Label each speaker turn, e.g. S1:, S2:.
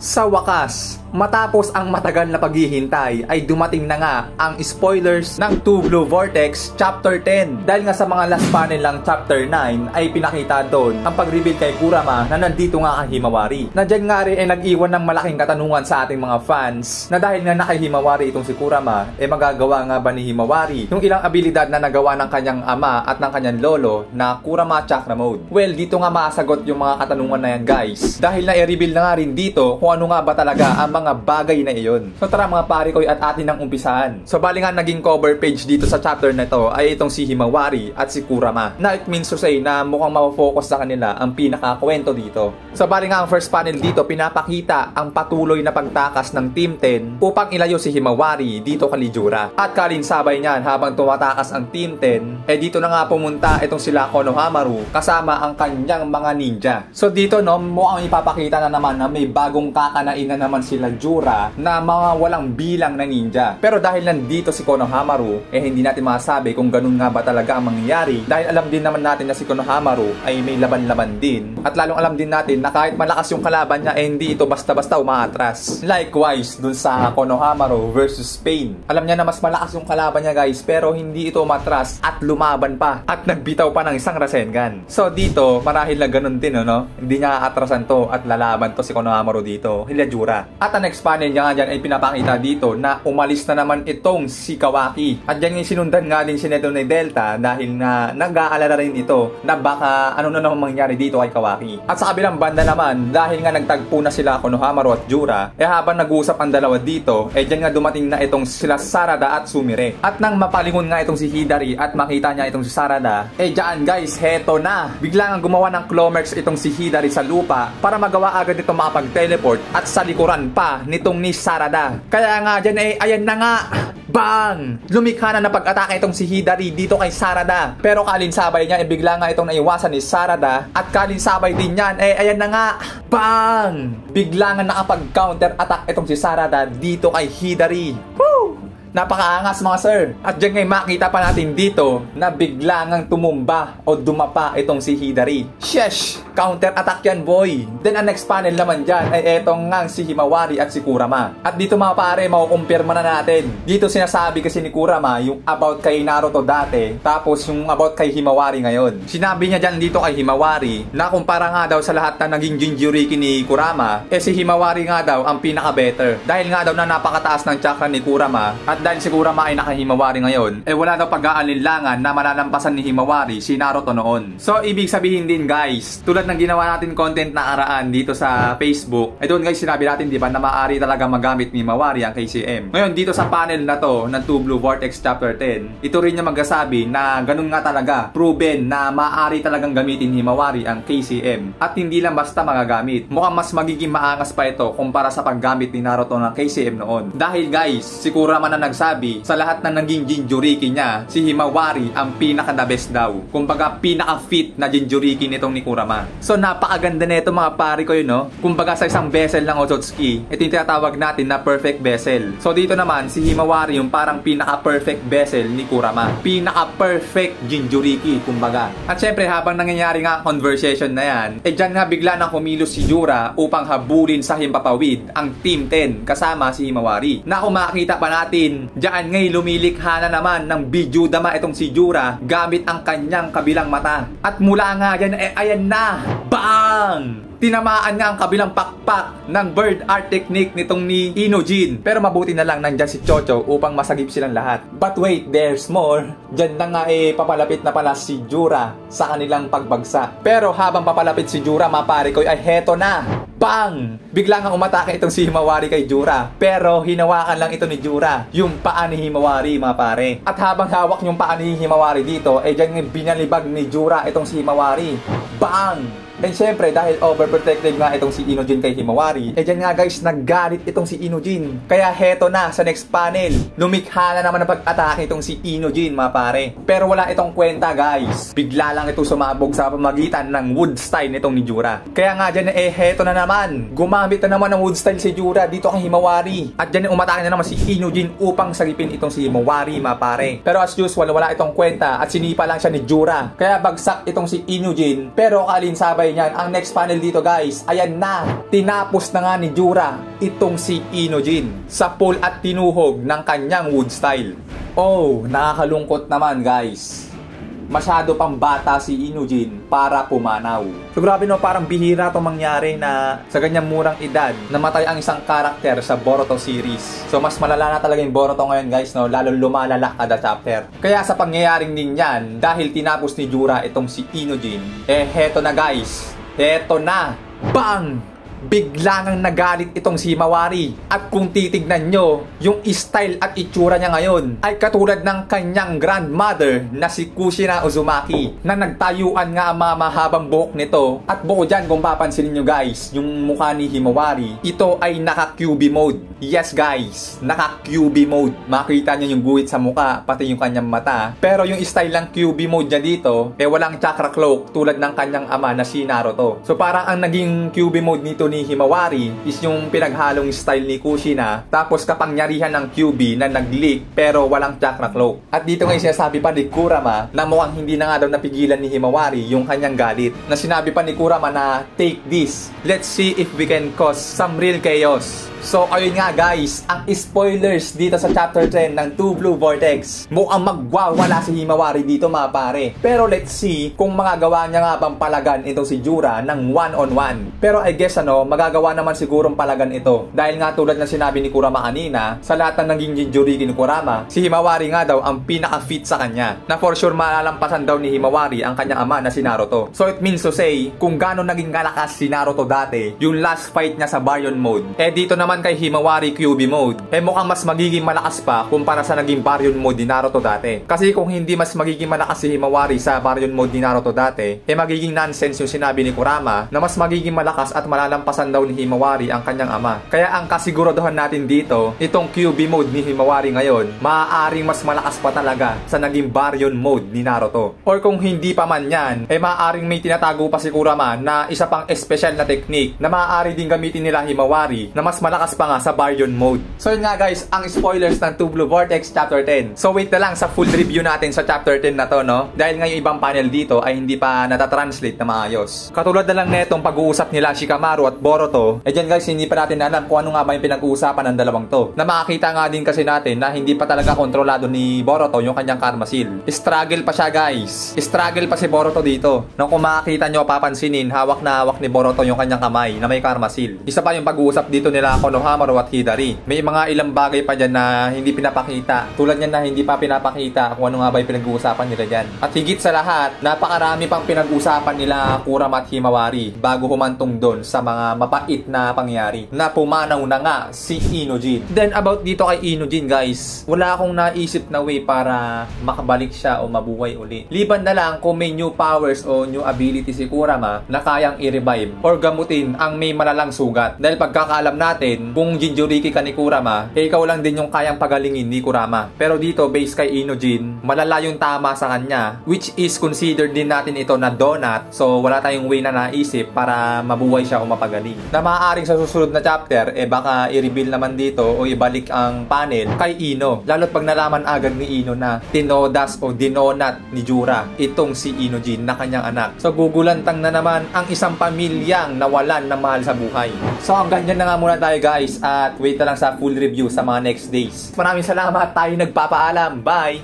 S1: Sa wakas, matapos ang matagal na paghihintay ay dumating na nga ang spoilers ng Two Blue Vortex Chapter 10. Dahil nga sa mga last panel lang Chapter 9 ay pinakita doon ang pag-reveal kay Kurama na nandito nga kay Himawari. Nandyan nga rin ay nag-iwan ng malaking katanungan sa ating mga fans na dahil nga kay Himawari itong si Kurama, magagawa nga ba ni Himawari yung ilang abilidad na nagawa ng kanyang ama at ng kanyang lolo na Kurama Chakra Mode? Well, dito nga masagot yung mga katanungan na yan guys. Dahil na i-reveal na nga rin dito kung ano nga ba talaga ang mga bagay na iyon. So tara mga pare ko at atin ang umpisahan. So bali nga naging cover page dito sa chapter na to ay itong si Himawari at si Kurama. Na it means to say na mukhang mafocus sa kanila ang pinakakwento dito. So bali nga ang first panel dito pinapakita ang patuloy na pagtakas ng Team 10 upang ilayo si Himawari dito kay Jura. At kalinsabay niyan habang tumatakas ang Team 10 dito na nga pumunta itong sila Konohamaru kasama ang kanyang mga ninja. So dito no mukhang ipapakita na naman na may bagong kakanain na naman sila Jura na mga walang bilang na ninja. Pero dahil nandito si Konohamaru, hindi natin masabi kung ganun nga ba talaga ang mangyayari. Dahil alam din naman natin na si Konohamaru ay may laban-laban din. At lalong alam din natin na kahit malakas yung kalaban niya, hindi ito basta-basta umaatras. Likewise, dun sa Konohamaru versus Pain. Alam niya na mas malakas yung kalaban niya guys, pero hindi ito umatras at lumaban pa. At nagbitaw pa ng isang Rasengan. So dito, marahil na ganun din, no? Hindi niya aatrasan to at lalaban to si Konohamaru dito. Jura. At ang next panel niya nga dyan ay pinapakita dito na umalis na naman itong si Kawaki. At dyan yung sinundan nga din si Neto ni Delta dahil na nag-aalala rin ito na baka ano na naman mangyari dito kay Kawaki. At sa kabilang banda naman, dahil nga nagtagpo na sila Konohamaru at Jura, habang nag-uusap ang dalawa dito, dyan nga dumating na itong sila Sarada at Sumire. At nang mapalingon nga itong si Hidari at makita niya itong si Sarada, dyan guys, heto na. Bigla nga gumawa ng Clomerx itong si Hidari sa lupa para magawa agad ito makapag-teleport at sa likuran pa nitong ni Sarada. Kaya nga dyan ayan na nga. Bang! Lumikha na pag-atake itong si Hidari dito kay Sarada. Pero kalinsabay niya bigla nga itong naiwasan ni Sarada. At kalinsabay din yan ayan na nga. Bang! Bigla nga nakapag-counter attack itong si Sarada dito kay Hidari. Woo! Napakaangas mga sir. At dyan ngay makita pa natin dito na bigla ngang tumumba o dumapa itong si Hidari. Sheesh! Counter attack yan boy. Then ang next panel naman dyan etong ngang si Himawari at si Kurama. At dito mga pare makukumpirma na natin. Dito sinasabi kasi ni Kurama yung about kay Naruto dati. Tapos yung about kay Himawari ngayon. Sinabi niya dyan dito kay Himawari na kumpara nga daw sa lahat na naging Jinchuriki ni Kurama si Himawari nga daw ang pinaka-better. Dahil nga daw na napakataas ng chakra ni Kurama. At dahil si Kurama ay naka-Himawari ngayon, wala daw pag-aalinlangan na malalampasan ni Himawari si Naruto noon. So, ibig sabihin din guys, tulad ng ginawa natin content na araan dito sa Facebook, doon guys sinabi natin di ba na maaari talaga magamit ni Himawari ang KCM. Ngayon dito sa panel na to ng Two Blue Vortex Chapter 10, ito rin niya magsasabi na ganun nga talaga, proven na maaari talagang gamitin ni Himawari ang KCM. At hindi lang basta magagamit. Mukhang mas magiging maangas pa ito kumpara sa paggamit ni Naruto ng KCM noon. Dahil guys, si Kurama na nagsabi sa lahat ng naging Jinchuriki niya, si Himawari ang pinaka-the best daw. Kumbaga, pinaka-fit na Jinchuriki nitong ni Kurama. So, napakaganda nito mga pare ko yun, no? Kumbaga, sa isang vessel ng Otsutsuki, ito yung tinatawag natin na perfect vessel. So, dito naman, si Himawari yung parang pinaka-perfect vessel ni Kurama. Pinaka-perfect Jinchuriki, kumbaga. At syempre, habang nangyayari nga ang conversation na yan, dyan nga bigla nang kumilos si Jura upang habulin sa himpapawid ang Team 10 kasama si Himawari. Na kung makikita pa natin, dyan ngay lumilikha na naman ng Bijudama itong si Jura gamit ang kanyang kabilang mata. At mula nga dyan ayan na. Bang! Tinamaan nga ang kabilang pakpak ng bird art technique nitong ni Inojin. Pero mabuti na lang nandyan si Chocho upang masagip silang lahat. But wait, there's more. Dyan na nga papalapit na pala si Jura sa kanilang pagbagsak. Pero habang papalapit si Jura mga pare ko ay heto na. Bang! Bigla nga umatake itong si Himawari kay Jura. Pero hinawakan lang ito ni Jura yung paa ni Himawari mga pare. At habang hawak yung paa ni Himawari dito dyan nga binalibag ni Jura itong si Himawari. Bang! And syempre, dahil overprotective nga itong si Inojin kay Himawari, dyan nga guys, naggalit itong si Inojin. Kaya heto na, sa next panel, lumikha na naman ang pag-atake itong si Inojin, mga pare. Pero wala itong kwenta guys. Bigla lang ito sumabog sa pamagitan ng wood style nitong ni Jura. Kaya nga dyan, heto na naman. Gumamit na naman ng wood style si Jura dito kay Himawari. At dyan umatake na naman si Inojin upang sagipin itong si Himawari, mga pare. Pero as usual, wala itong kwenta at sinipa lang siya ni Jura. Kaya bagsak itong si Inojin. Pero kalinsabay kagaya niyan. Ang next panel dito guys, ayan na. Tinapos na nga ni Jura itong si Inojin sa pull at tinuhog ng kanyang wood style. Oh, nakakalungkot naman guys. Masyado pang bata si Inojin para pumanaw. So grabe no, parang bihira itong mangyari na sa ganyang murang edad namatay ang isang karakter sa Boruto series. So mas malala na talaga yung Boruto ngayon guys, no? Lalo lumalala kada chapter. Kaya sa pangyayaring din yan, dahil tinapos ni Jura itong si Inojin, heto na guys. Heto na. Bang! Bigla ngang nagalit itong si Himawari. At kung titignan nyo, yung style at itsura niya ngayon ay katulad ng kanyang grandmother na si Kushina Uzumaki, na nagtayuan nga ang mga mahabang buhok nito. At bukod dyan, kung papansinin nyo guys, yung mukha ni Himawari, ito ay naka-QB mode. Yes guys, naka-QB mode. Makita nyo yung guhit sa mukha, pati yung kanyang mata. Pero yung style ng QB mode niya dito, walang chakra cloak tulad ng kanyang ama na si Naruto. So parang ang naging QB mode nito ni Himawari is yung pinaghalong style ni Kushina, tapos kapangyarihan ng QB na nag-leak pero walang chakra cloak. At dito ngayon sinasabi pa ni Kurama na mukhang hindi na nga daw napigilan ni Himawari yung kanyang galit, na sinabi pa ni Kurama na take this, let's see if we can cause some real chaos. So ayun nga guys, ang spoilers dito sa chapter 10 ng Two Blue Vortex. Mukhang magwawala si Himawari dito mga pare. Pero let's see kung magagawa niya nga bang palagan itong si Jura ng one-on-one. Pero I guess magagawa naman sigurong palagan ito. Dahil nga tulad na sinabi ni Kurama kanina, sa lahat ng naging Jinchuriki ni Kurama, si Himawari nga daw ang pinaka-fit sa kanya. Na for sure malalampasan daw ni Himawari ang kanyang ama na si Naruto. So it means to say, kung gaano naging kalakas si Naruto dati, yung last fight niya sa Baryon mode, dito naman kay Himawari QB mode, mukhang mas magiging malakas pa kumpara sa naging Baryon mode ni Naruto dati. Kasi kung hindi mas magiging malakas si Himawari sa Baryon mode ni Naruto dati, magiging nonsense yung sinabi ni Kurama na mas magiging malakas at malalampasan daw ni Himawari ang kanyang ama. Kaya ang kasiguraduhan natin dito, itong QB mode ni Himawari ngayon, maaaring mas malakas pa talaga sa naging Baryon mode ni Naruto. Or kung hindi pa man yan, maaaring may tinatago pa si Kurama na isa pang espesyal na technique na maaari din gamitin nila Himawari na mas malakas pa nga sa Baryon mode. So yun nga guys, ang spoilers ng Two Blue Vortex Chapter 10. So wait na lang sa full review natin sa Chapter 10 na to, no? Dahil nga yung ibang panel dito ay hindi pa natatranslate na maayos. Katulad na lang netong pag-uusap nila Shikamaru at Boruto, dyan guys, hindi pa natin alam kung ano nga ba yung pinag-uusapan ng dalawang to. Na makakita nga din kasi natin na hindi pa talaga kontrolado ni Boruto yung kanyang Karma Seal. Struggle pa siya guys. Struggle pa si Boruto dito. Nung kung makakita nyo, papansinin, hawak na hawak ni Boruto yung kanyang kamay na may Karma Seal. Isa pa yung pag-uusap dito nila Konohamaru at Hidari. May mga ilang bagay pa dyan na hindi pinapakita. Tulad yan na hindi pa pinapakita kung ano nga ba yung pinag-uusapan nila dyan. At higit sa lahat, napakarami pang pinag-uusapan nila Kurama at Himawari bago humantong doon sa mga mapait na pangyari na pumanaw na nga si Inojin. Then about dito kay Inojin guys, wala akong naisip na way para makabalik siya o mabuhay uli. Liban na lang kung may new powers o new ability si Kurama na kayang i-revive or gamutin ang may malalang sugat. Dahil pagkakaalam natin, kung Jinchuriki ka ni Kurama, ikaw lang din yung kayang pagalingin ni Kurama. Pero dito, based kay Inojin, malala yung tama sa kanya, which is considered din natin ito na donut. So wala tayong way na naisip para mabuhay siya o mapagaling. Na maaaring sa susunod na chapter, baka i-reveal naman dito o ibalik ang panel kay Ino. Lalo't pag nalaman agad ni Ino na tinodas o dinonat ni Jura itong si Inojin na kanyang anak. So gugulantang na naman ang isang pamilyang nawalan ng mahal sa buhay. So hanggang dyan na nga muna tayo guys, at wait na lang sa full review sa mga next days. Maraming salamat, tayo nagpapaalam. Bye!